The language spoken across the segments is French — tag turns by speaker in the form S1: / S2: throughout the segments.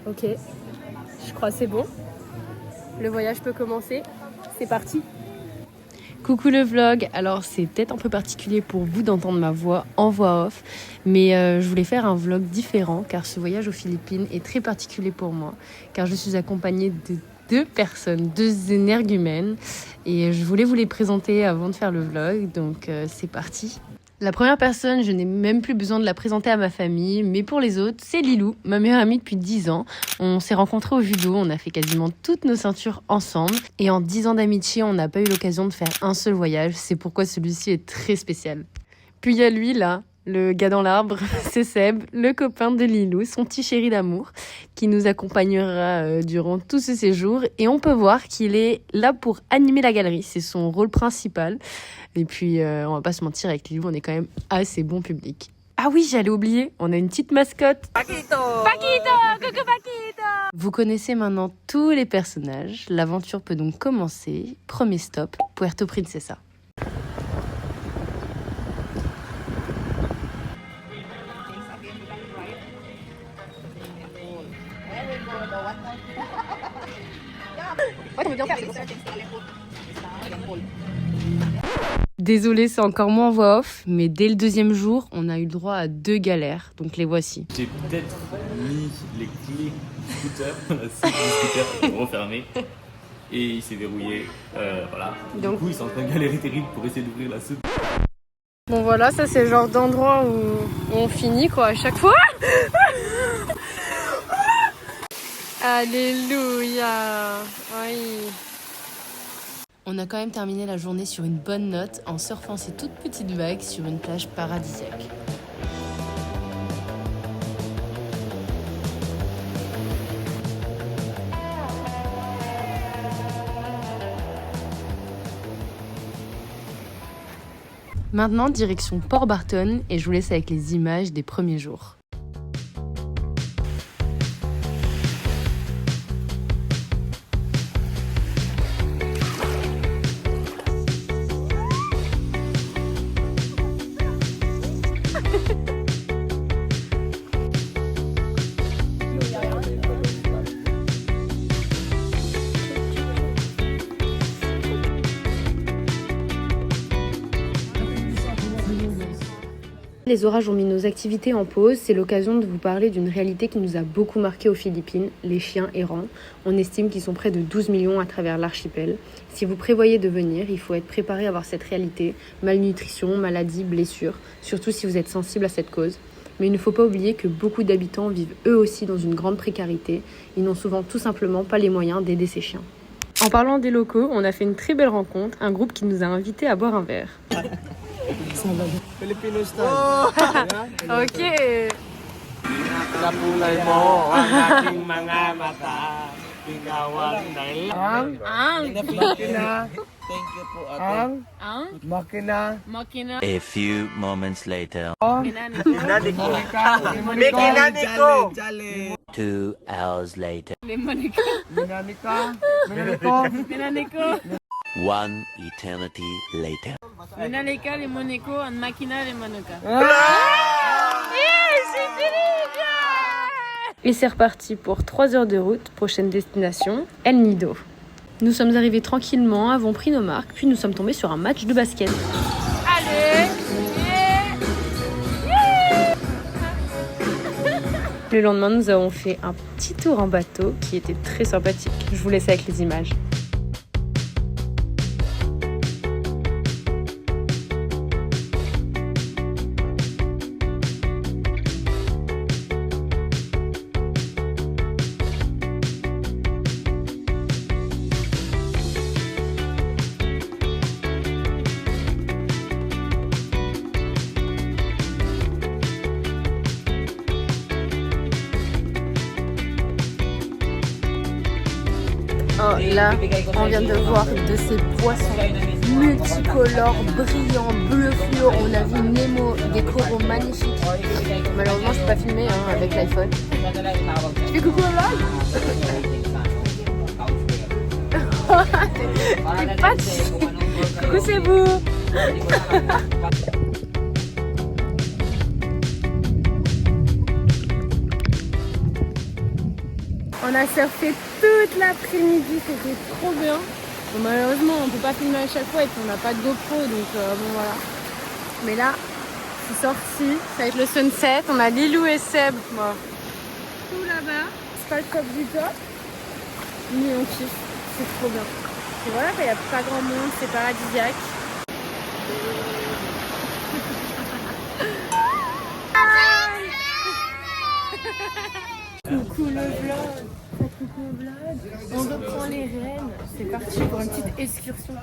S1: Ok, je crois que c'est bon. Le voyage peut commencer. C'est parti. Coucou le vlog. Alors c'est peut-être un peu particulier pour vous d'entendre ma voix en voix off, mais je voulais faire un vlog différent car ce voyage aux Philippines est très particulier pour moi, car je suis accompagnée de deux personnes, deux énergumènes, et je voulais vous les présenter avant de faire le vlog, donc c'est parti. La première personne, je n'ai même plus besoin de la présenter à ma famille, mais pour les autres, c'est Lilou, ma meilleure amie depuis 10 ans. On s'est rencontrés au judo, on a fait quasiment toutes nos ceintures ensemble, et en 10 ans d'amitié, on n'a pas eu l'occasion de faire un seul voyage, c'est pourquoi celui-ci est très spécial. Puis il y a lui là, le gars dans l'arbre, c'est Seb, le copain de Lilou, son petit chéri d'amour, qui nous accompagnera durant tout ce séjour. Et on peut voir qu'il est là pour animer la galerie, c'est son rôle principal. Et puis, on va pas se mentir, avec Lilou, on est quand même assez bon public. Ah oui, j'allais oublier, on a une petite mascotte. Paquito! Paquito! Coucou Paquito! Vous connaissez maintenant tous les personnages, l'aventure peut donc commencer. Premier stop, Puerto Princesa. Désolée, c'est encore moins en voix off, mais dès le deuxième jour, on a eu le droit à 2 galères, donc les voici.
S2: J'ai peut-être mis les clés du scooter, le scooter est refermé et il s'est verrouillé, voilà.
S1: Donc...
S2: Du coup, ils sont en train de galérer terrible pour essayer d'ouvrir la soupe.
S1: Bon voilà, ça c'est le genre d'endroit où on finit quoi à chaque fois. Alléluia. Oui. On a quand même terminé la journée sur une bonne note en surfant ces toutes petites vagues sur une plage paradisiaque. Maintenant, direction Port Barton et je vous laisse avec les images des premiers jours. Les orages ont mis nos activités en pause, c'est l'occasion de vous parler d'une réalité qui nous a beaucoup marqué aux Philippines, les chiens errants. On estime qu'ils sont près de 12 millions à travers l'archipel. Si vous prévoyez de venir, il faut être préparé à voir cette réalité, malnutrition, maladies, blessures, surtout si vous êtes sensible à cette cause. Mais il ne faut pas oublier que beaucoup d'habitants vivent eux aussi dans une grande précarité. Ils n'ont souvent tout simplement pas les moyens d'aider ces chiens. En parlant des locaux, on a fait une très belle rencontre, un groupe qui nous a invités à boire un verre.
S3: Filipino style.
S1: Ok.
S3: Napulay mo ang aking mga mata. Pingawan dahil makina. Thank you po ate. Makina.
S4: A few moments later.
S3: Kinaniko.
S4: 2 hours later.
S3: Minaniko.
S4: 1 eternity later.
S5: Minalika, limoniko, and makina, limonoka.
S1: Et c'est reparti pour 3 heures de route, prochaine destination, El Nido. Nous sommes arrivés tranquillement, avons pris nos marques, puis nous sommes tombés sur un match de basket.
S5: Allez!
S1: Le lendemain, nous avons fait un petit tour en bateau qui était très sympathique. Je vous laisse avec les images. Oh, là, on vient de voir de ces poissons multicolores, brillants, bleu fluo. On a vu Nemo, des coraux magnifiques. Malheureusement, je peux pas filmer avec l'iPhone. Tu fais coucou à vlog. T'es patch. Coucou, c'est vous. On a surfé toute l'après-midi, c'était trop bien. Bon, malheureusement, on peut pas filmer à chaque fois et puis on n'a pas de GoPro, donc bon voilà. Mais là, c'est sorti, ça va être le sunset. On a Lilou et Seb, moi, tout là-bas. C'est pas le top du top, mais on kiffe, c'est trop bien. Et voilà, il n'y a pas grand monde, c'est paradisiaque. Coucou le vlog, coucou le vlog. On reprend les rênes. C'est parti pour une petite excursion.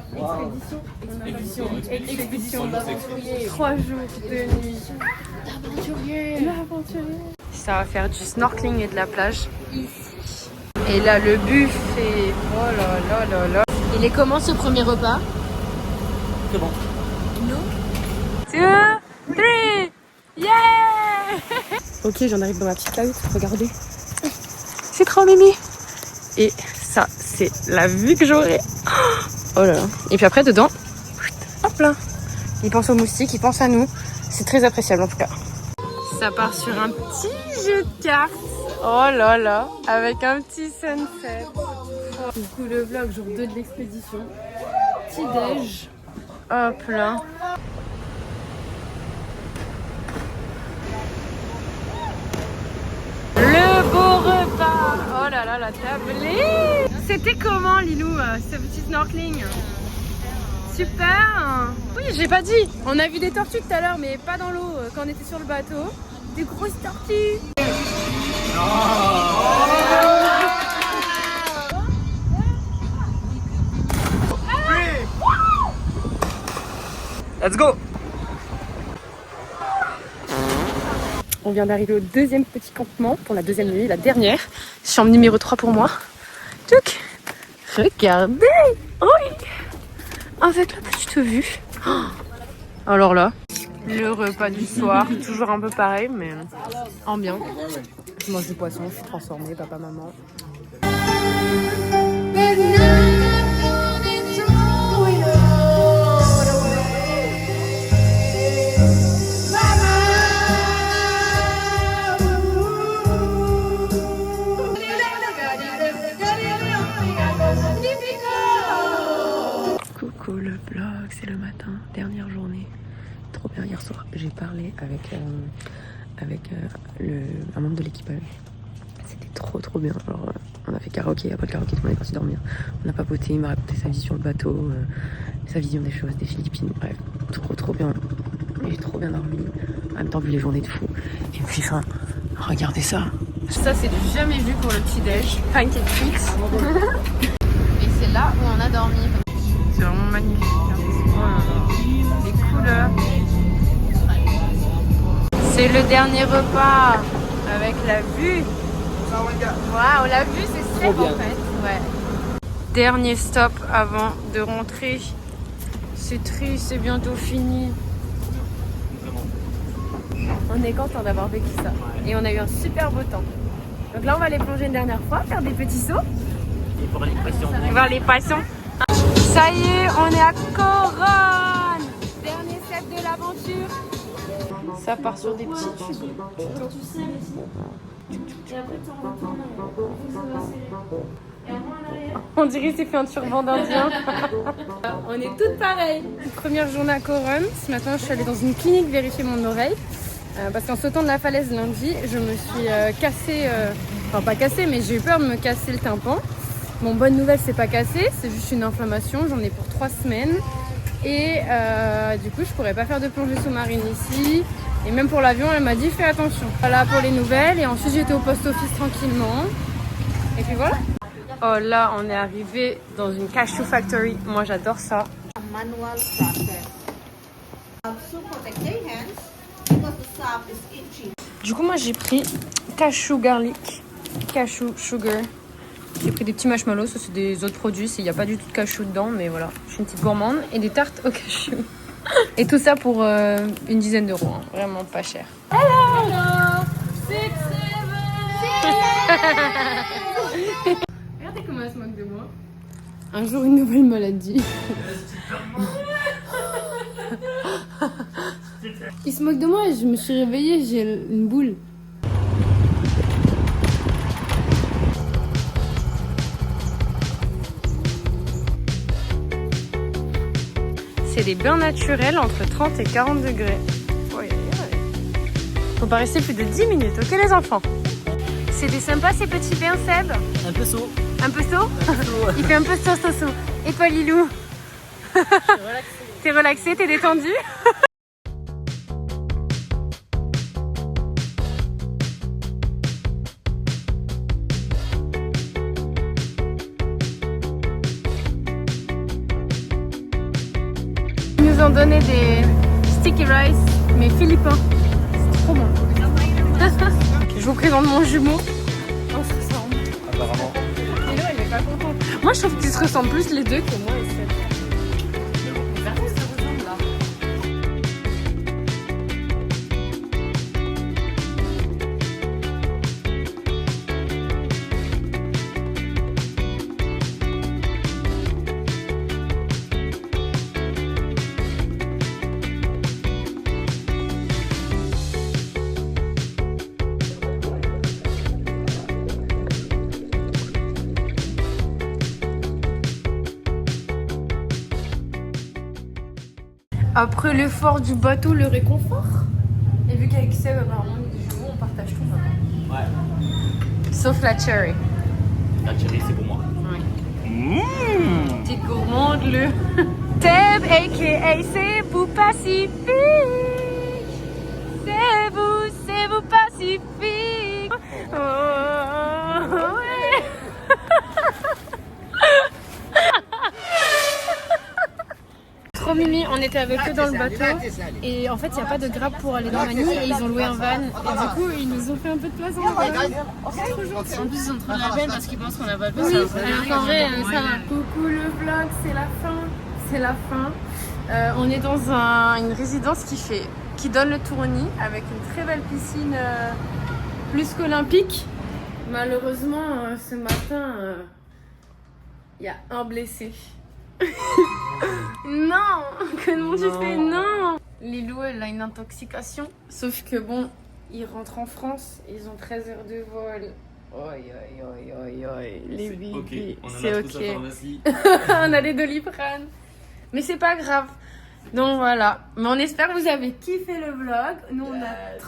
S1: Expédition d'aventurier. 3 jours de nuit. L'aventurier. Ça va faire du snorkeling et de la plage ici. Et là le buffet. Oh là là là là. Il est comment ce premier repas?
S3: C'est bon.
S1: Nous 2, 3, yeah. Ok, j'en arrive dans ma petite cahute, regardez. C'est trop mimi. Et ça, c'est la vue que j'aurai. Oh là là. Et puis après, dedans, hop là. Il pense aux moustiques, il pense à nous. C'est très appréciable en tout cas. Ça part sur un petit jeu de cartes. Oh là là. Avec un petit sunset. Coucou le vlog, jour 2 de l'expédition. Petit déj. Hop là. Le beau repas. Oh là là, la tablée. C'était comment Lilou, ce petit snorkeling? Super. Oui, j'ai pas dit. On a vu des tortues tout à l'heure, mais pas dans l'eau quand on était sur le bateau. Des grosses tortues.
S3: Let's go.
S1: On vient d'arriver au deuxième petit campement pour la deuxième nuit, la dernière. Chambre numéro 3 pour moi. Tchouk. Regardez. Oui. Avec la petite vue. Oh. Alors là, le repas du soir. Toujours un peu pareil, mais en bien. Je mange du poisson, je suis transformée, papa, maman. Coucou le vlog, c'est le matin, dernière journée. Trop bien, hier soir j'ai parlé avec un membre de l'équipage. C'était trop bien. Alors on a fait karaoké, après le karaoké tout le monde est parti dormir. On a papoté, il m'a raconté sa vie sur le bateau, sa vision des choses, des Philippines, bref, trop bien. J'ai trop bien dormi, en même temps vu les journées de fou. Et puis enfin, regardez ça. Ça c'est du jamais vu pour le petit déj, pancake fix. Et c'est là où on a dormi. C'est vraiment magnifique. Les couleurs. C'est le dernier repas avec la vue. Waouh, la vue c'est sec en fait. Ouais. Dernier stop avant de rentrer. C'est triste, c'est bientôt fini. On est content d'avoir vécu ça. Et on a eu un super beau temps. Donc là on va aller plonger une dernière fois, faire des petits sauts.
S3: Et pour les poissons.
S1: Voir les poissons. Ça y est, on est à Coronne. Dernier step de l'aventure. Ça part sur des petits tubes. On dirait que c'est fait un turban d'Indien. On est toutes pareilles. Première journée à Coronne. Ce matin, je suis allée dans une clinique vérifier mon oreille. Parce qu'en sautant de la falaise lundi, je me suis cassée, enfin pas cassée, mais j'ai eu peur de me casser le tympan. Bon, bonne nouvelle, c'est pas cassé, c'est juste une inflammation, j'en ai pour 3 semaines. Et du coup, je pourrais pas faire de plongée sous-marine ici. Et même pour l'avion, elle m'a dit fais attention. Voilà pour les nouvelles. Et ensuite, j'étais au post-office tranquillement. Et puis voilà. Oh là, on est arrivé dans une cashew factory. Moi, j'adore ça.
S6: Manual process. Also protect your hands because the sap is itchy.
S1: Du coup, moi, j'ai pris cashew garlic, cashew sugar. J'ai pris des petits marshmallows, ça c'est des autres produits, il n'y a pas du tout de cashew dedans, mais voilà. Je suis une petite gourmande et des tartes au cashew. Et tout ça pour une dizaine d'euros, hein. Vraiment pas cher. Hello, hello. 6, 7. Regardez comment elle se moque de moi. Un jour une nouvelle maladie. Il se moque de moi et je me suis réveillée, j'ai une boule. fait des bains naturels entre 30 et 40 degrés. Ouais, ouais. Faut pas rester plus de 10 minutes, ok les enfants? C'était sympa ces petits bains, Seb?
S3: Un peu saut.
S1: Un peu chaud? Il fait un peu chaud. Et toi, Lilou? T'es relaxé, t'es détendu? Ils nous ont donné des sticky rice, mais philippins. C'est trop bon. Je vous présente mon jumeau. On se ressemble.
S2: Apparemment.
S1: Lilo, elle est pas contente. Moi, je trouve qu'ils se ressemblent plus les deux que moi et Seb. Personne se ressemble là. Après l'effort du bateau, le réconfort. Et vu qu'avec Seb, apparemment, on est des jumeaux, on partage tout.
S2: Ouais.
S1: Sauf la cherry.
S2: La cherry, c'est pour moi.
S1: T'es gourmande, le. Seb, a.k.a. c'est vous Pacifique. C'est vous Pacifique. Oh, ouais. Trop mimi, on était avec eux dans le bateau et en fait il n'y a pas de grab pour aller dans Manille et ils ont loué un van et du coup ils nous ont fait un peu de place dans le van. C'est trop gentil. En plus ils ont trop de la peine parce qu'ils pensent qu'on a pas de place. Oui, alors qu'en vrai ça va. Coucou le vlog, c'est la fin. C'est la fin. On est dans une résidence qui donne le Tourny avec une très belle piscine plus qu'olympique. Malheureusement ce matin il y a un blessé. Non, comment tu fais? Non. Lilou, elle a une intoxication. Sauf que bon, ils rentrent en France, ils ont 13 heures de vol. Oi, les bébés. C'est ok. On a des Doliprane. Mais c'est pas grave. Donc voilà. Mais on espère que vous avez kiffé le vlog. Nous, on a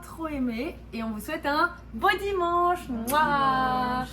S1: trop aimé. Et on vous souhaite un beau dimanche. Mouah.